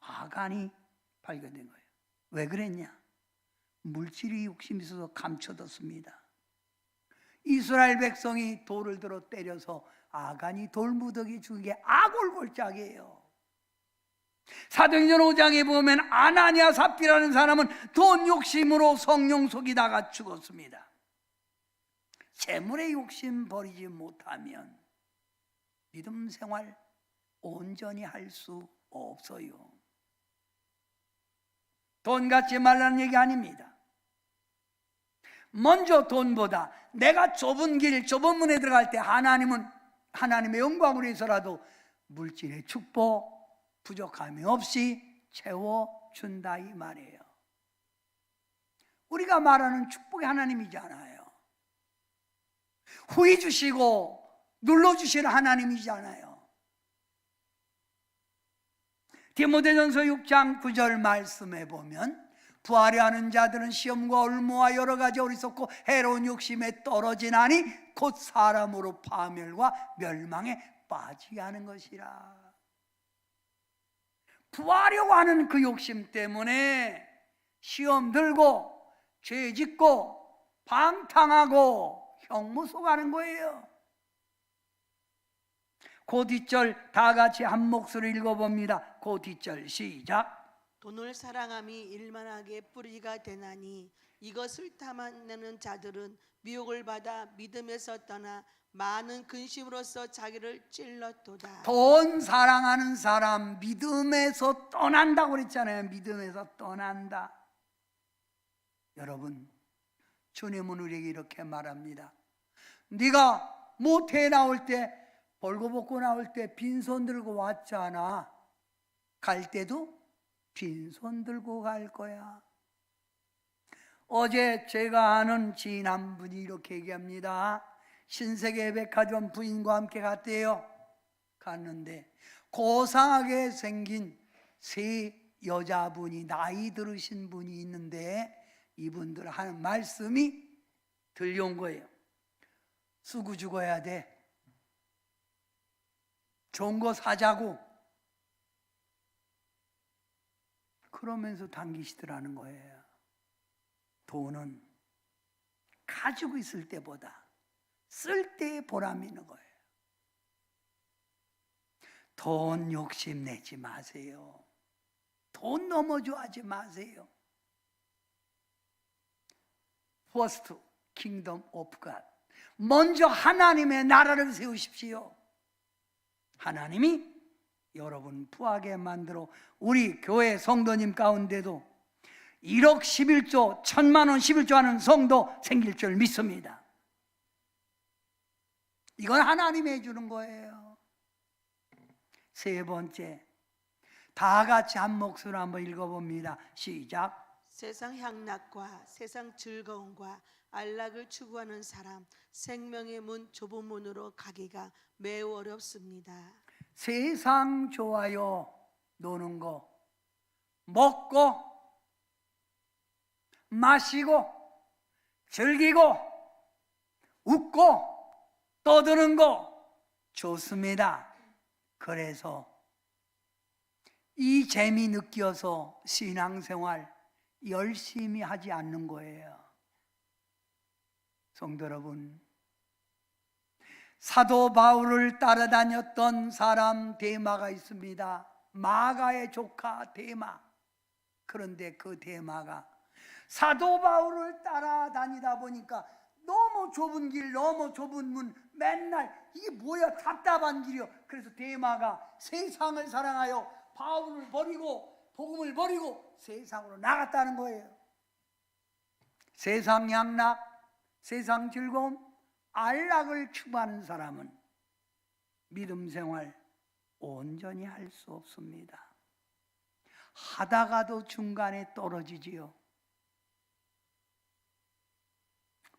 아간이 발견된 거예요. 왜 그랬냐? 물질이 욕심이 있어서 감춰뒀습니다. 이스라엘 백성이 돌을 들어 때려서 아간이 돌무더기 죽은 게 아골골짝이에요. 사도행전 5장에 보면 아나니아 삽비라는 사람은 돈 욕심으로 성령 속이다가 죽었습니다. 재물의 욕심 버리지 못하면 믿음 생활 온전히 할 수 없어요. 돈 갖지 말라는 얘기 아닙니다. 먼저 돈보다 내가 좁은 길, 좁은 문에 들어갈 때 하나님의 영광을 위해서라도 물질의 축복, 부족함이 없이 채워준다 이 말이에요. 우리가 말하는 축복의 하나님이잖아요. 후히 주시고 눌러주시는 하나님이잖아요. 디모데전서 6장 9절 말씀에 보면 부하려 하는 자들은 시험과 올무와 여러 가지 어리석고 해로운 욕심에 떨어지나니 곧 사람으로 파멸과 멸망에 빠지게 하는 것이라. 부하려고 하는 그 욕심 때문에 시험 들고 죄 짓고 방탕하고 형무소 가는 거예요. 그 뒷절 다 같이 한 목소리 읽어봅니다. 그 뒷절 시작. 돈을 사랑함이 일만하게 뿌리가 되나니 이것을 탐하는 자들은 미혹을 받아 믿음에서 떠나 많은 근심으로써 자기를 찔렀도다. 돈 사랑하는 사람 믿음에서 떠난다고 그랬잖아요. 믿음에서 떠난다. 여러분, 주님은 우리에게 이렇게 말합니다. 네가 모태에 나올 때 벌거벗고 나올 때 빈손 들고 왔잖아. 갈 때도 빈손 들고 갈 거야. 어제 제가 아는 지인 한 분이 이렇게 얘기합니다. 신세계 백화점 부인과 함께 갔대요. 갔는데 고상하게 생긴 세 여자분이 나이 들으신 분이 있는데 이분들 하는 말씀이 들려온 거예요. 쓰고 죽어야 돼. 좋은 거 사자고. 그러면서 당기시더라는 거예요. 돈은 가지고 있을 때보다 쓸 때에 보람이 있는 거예요. 돈 욕심 내지 마세요. 돈 너무 좋아하지 마세요. First Kingdom of God. 먼저 하나님의 나라를 세우십시오. 하나님이 여러분 부하게 만들어 우리 교회 성도님 가운데도 1억 11조 1,000만 원 11조 하는 성도 생길 줄 믿습니다. 이건 하나님이 해주는 거예요. 세 번째, 다 같이 한 목소리로 한번 읽어봅니다. 시작. 세상 향락과 세상 즐거움과 안락을 추구하는 사람, 생명의 문 좁은 문으로 가기가 매우 어렵습니다. 세상 좋아요. 노는 거, 먹고 마시고 즐기고 웃고 떠드는 거 좋습니다. 그래서 이 재미 느껴서 신앙생활 열심히 하지 않는 거예요. 성도 여러분, 사도 바울을 따라다녔던 사람 데마가 있습니다. 마가의 조카 데마. 그런데 그 데마가 사도 바울을 따라다니다 보니까 너무 좁은 길, 너무 좁은 문, 맨날 이게 뭐야 답답한 길이요. 그래서 데마가 세상을 사랑하여 바울을 버리고 복음을 버리고 세상으로 나갔다는 거예요. 세상 향락, 세상 즐거움, 안락을 추구하는 사람은 믿음 생활 온전히 할 수 없습니다. 하다가도 중간에 떨어지지요.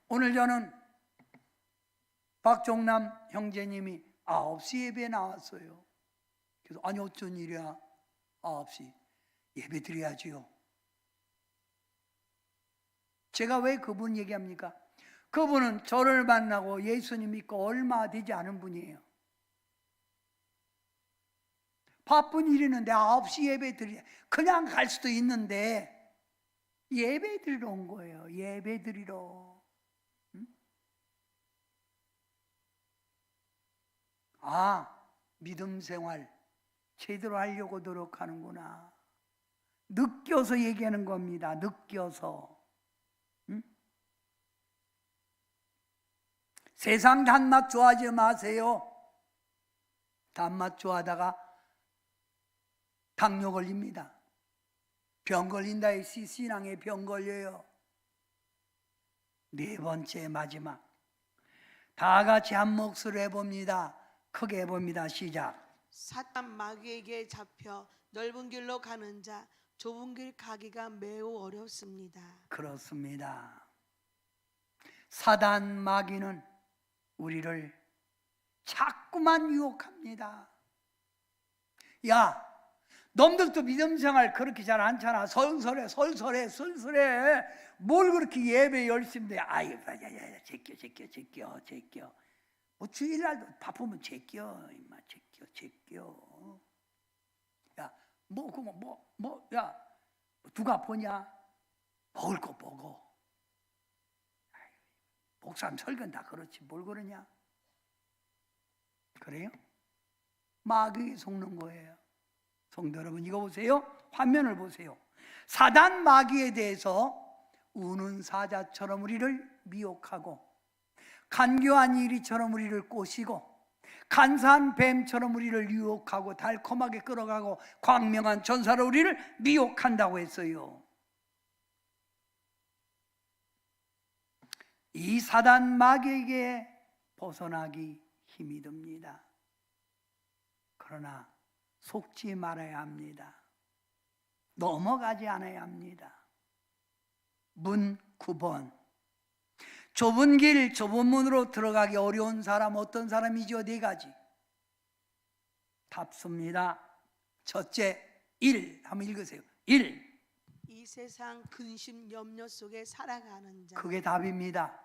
오늘 저는 박종남 형제님이 9시 예배에 나왔어요. 그래서 아니 어쩐 일이야, 9시 예배 드려야지요. 제가 왜 그분 얘기합니까? 그분은 저를 만나고 예수님 믿고 얼마 되지 않은 분이에요. 바쁜 일이 있는데 9시 예배 드리자. 그냥 갈 수도 있는데 예배 드리러 온 거예요. 예배 드리러. 아, 믿음 생활 제대로 하려고 노력하는구나. 느껴서 얘기하는 겁니다. 느껴서. 세상 단맛 좋아하지 마세요. 단맛 좋아하다가 당뇨 걸립니다. 병 걸린다 했지, 신앙에 병 걸려요. 네 번째 마지막, 다 같이 한 목소리로 해봅니다. 크게 해봅니다. 시작. 사탄 마귀에게 잡혀 넓은 길로 가는 자, 좁은 길 가기가 매우 어렵습니다. 그렇습니다. 사단 마귀는 우리를 자꾸만 유혹합니다. 야, 놈들도 믿음 생활 그렇게 잘 않잖아. 설설해. 뭘 그렇게 예배 열심히 해. 아이, 야야야, 제껴. 뭐 주일날도 바쁘면 제껴, 임마, 제껴. 야, 야, 누가 보냐? 먹을 거 먹어. 목사님 설교는 다 그렇지 뭘 그러냐? 그래요? 마귀에 속는 거예요. 성도 여러분, 이거 보세요. 화면을 보세요. 사단 마귀에 대해서 우는 사자처럼 우리를 미혹하고, 간교한 이리처럼 우리를 꼬시고, 간사한 뱀처럼 우리를 유혹하고 달콤하게 끌어가고 광명한 전사로 우리를 미혹한다고 했어요. 이 사단 마귀에게 벗어나기 힘이 듭니다. 그러나 속지 말아야 합니다. 넘어가지 않아야 합니다. 문 9번. 좁은 길, 좁은 문으로 들어가기 어려운 사람 어떤 사람이죠? 네 가지 답습니다. 첫째, 1 한번 읽으세요. 1. 이 세상 근심 염려 속에 살아가는 자. 그게 답입니다.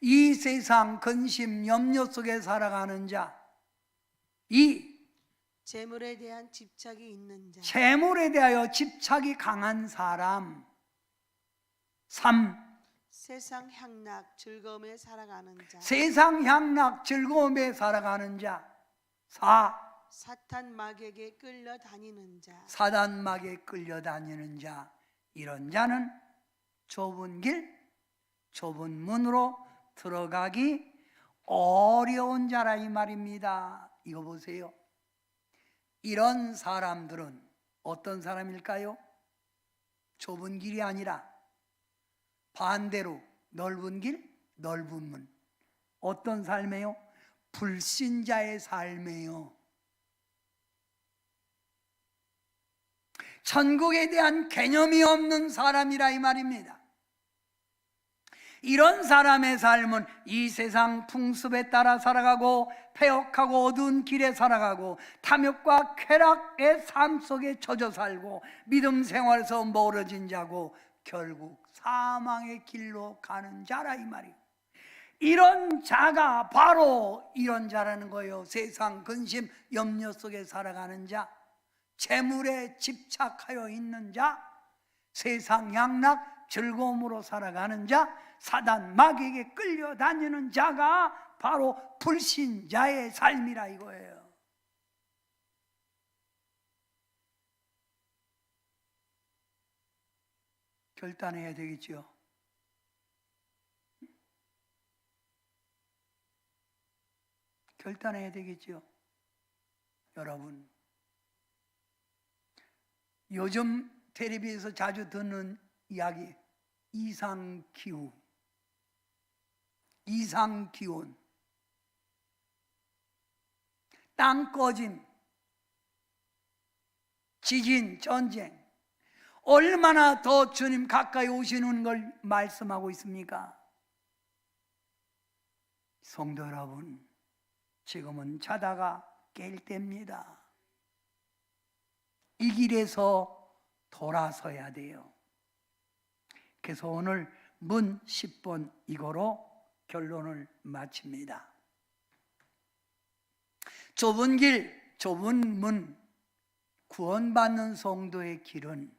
이 세상 근심 염려 속에 살아가는 자. 2. 재물에 대한 집착이 있는 자. 재물에 대하여 집착이 강한 사람. 3. 세상 향락 즐거움에 살아가는 자. 세상 향락 즐거움에 살아가는 자. 4. 사탄 마귀에게 끌려다니는 자. 사단 마귀에 끌려다니는 자. 이런 자는 좁은 길, 좁은 문으로 들어가기 어려운 자라 이 말입니다. 이거 보세요. 이런 사람들은 어떤 사람일까요? 좁은 길이 아니라 반대로 넓은 길, 넓은 문. 어떤 삶이에요? 불신자의 삶이에요. 천국에 대한 개념이 없는 사람이라 이 말입니다. 이런 사람의 삶은 이 세상 풍습에 따라 살아가고 패역하고 어두운 길에 살아가고 탐욕과 쾌락의 삶 속에 젖어 살고 믿음 생활에서 멀어진 자고 결국 사망의 길로 가는 자라 이 말이에요. 이런 자가 바로 이런 자라는 거예요. 세상 근심 염려 속에 살아가는 자, 재물에 집착하여 있는 자, 세상 양락 즐거움으로 살아가는 자, 사단 마귀에게 끌려다니는 자가 바로 불신자의 삶이라 이거예요. 결단해야 되겠죠. 결단해야 되겠죠. 여러분, 요즘 텔레비에서 자주 듣는 이야기, 이상기후, 이상기온, 땅 꺼짐, 지진, 전쟁, 얼마나 더 주님 가까이 오시는 걸 말씀하고 있습니까? 성도 여러분, 지금은 자다가 깰 때입니다. 이 길에서 돌아서야 돼요. 그래서 오늘 문 10번 이거로 결론을 마칩니다. 좁은 길, 좁은 문, 구원받는 성도의 길은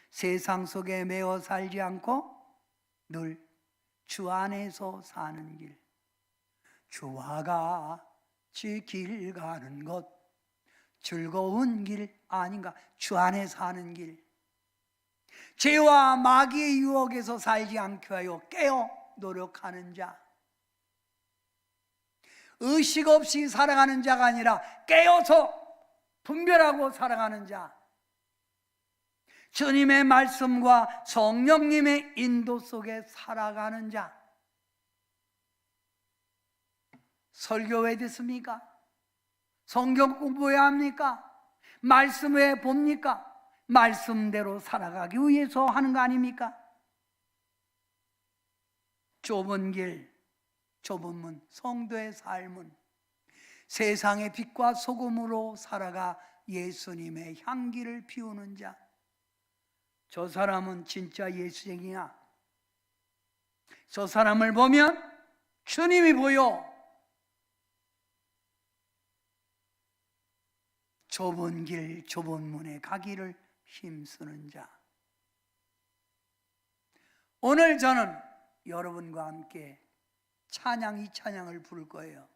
세상 속에 매어 살지 않고 늘 주 안에서 사는 길, 주와 같이 길 가는 것, 즐거운 길 아닌가? 주 안에 사는 길, 죄와 마귀의 유혹에서 살지 않게 하여 깨어 노력하는 자, 의식 없이 살아가는 자가 아니라 깨어서 분별하고 살아가는 자, 주님의 말씀과 성령님의 인도 속에 살아가는 자. 설교 왜 듣습니까? 성경 공부해야 합니까? 말씀 왜 봅니까? 말씀대로 살아가기 위해서 하는 거 아닙니까? 좁은 길, 좁은 문, 성도의 삶은 세상의 빛과 소금으로 살아가 예수님의 향기를 피우는 자. 저 사람은 진짜 예수쟁이야. 저 사람을 보면 주님이 보여. 좁은 길, 좁은 문에 가기를 힘쓰는 자. 오늘 저는 여러분과 함께 이 찬양을 부를 거예요.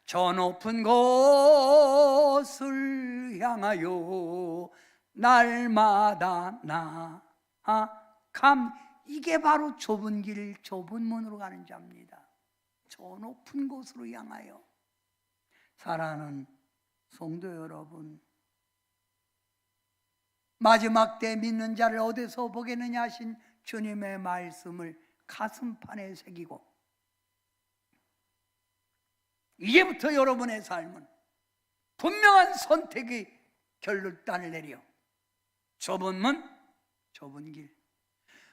저 높은 곳을 향하여 날마다 나아감. 이게 바로 좁은 길, 좁은 문으로 가는 자입니다. 저 높은 곳으로 향하여. 사랑하는 성도 여러분, 마지막 때 믿는 자를 어디서 보겠느냐 하신 주님의 말씀을 가슴판에 새기고 이제부터 여러분의 삶은 분명한 선택의 결단을 내려 좁은 문, 좁은 길,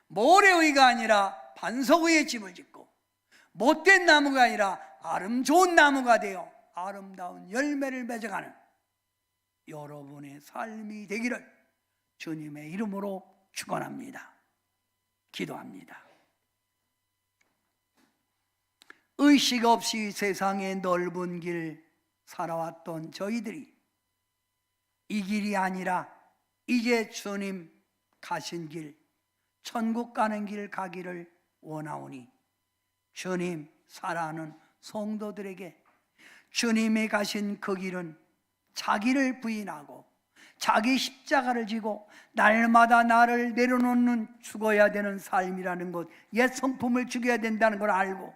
모래의가 아니라 반석의 집을 짓고 못된 나무가 아니라 좋은 나무가 되어 아름다운 열매를 맺어가는 여러분의 삶이 되기를 주님의 이름으로 축원합니다. 기도합니다. 의식 없이 세상의 넓은 길 살아왔던 저희들이 이 길이 아니라 이제 주님 가신 길, 천국 가는 길 가기를 원하오니 주님 사랑하는 성도들에게 주님이 가신 그 길은 자기를 부인하고 자기 십자가를 지고 날마다 나를 내려놓는 죽어야 되는 삶이라는 것, 옛 성품을 죽여야 된다는 걸 알고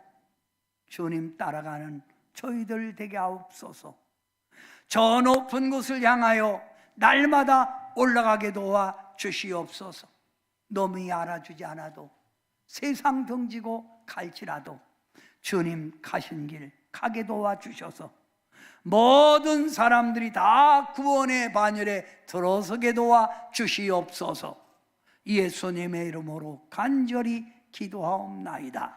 주님 따라가는 저희들 되게 하옵소서. 저 높은 곳을 향하여 날마다 올라가게 도와 주시옵소서. 너무 알아주지 않아도 세상 등지고 갈지라도 주님 가신 길 가게 도와 주셔서 모든 사람들이 다 구원의 반열에 들어서게 도와 주시옵소서. 예수님의 이름으로 간절히 기도하옵나이다.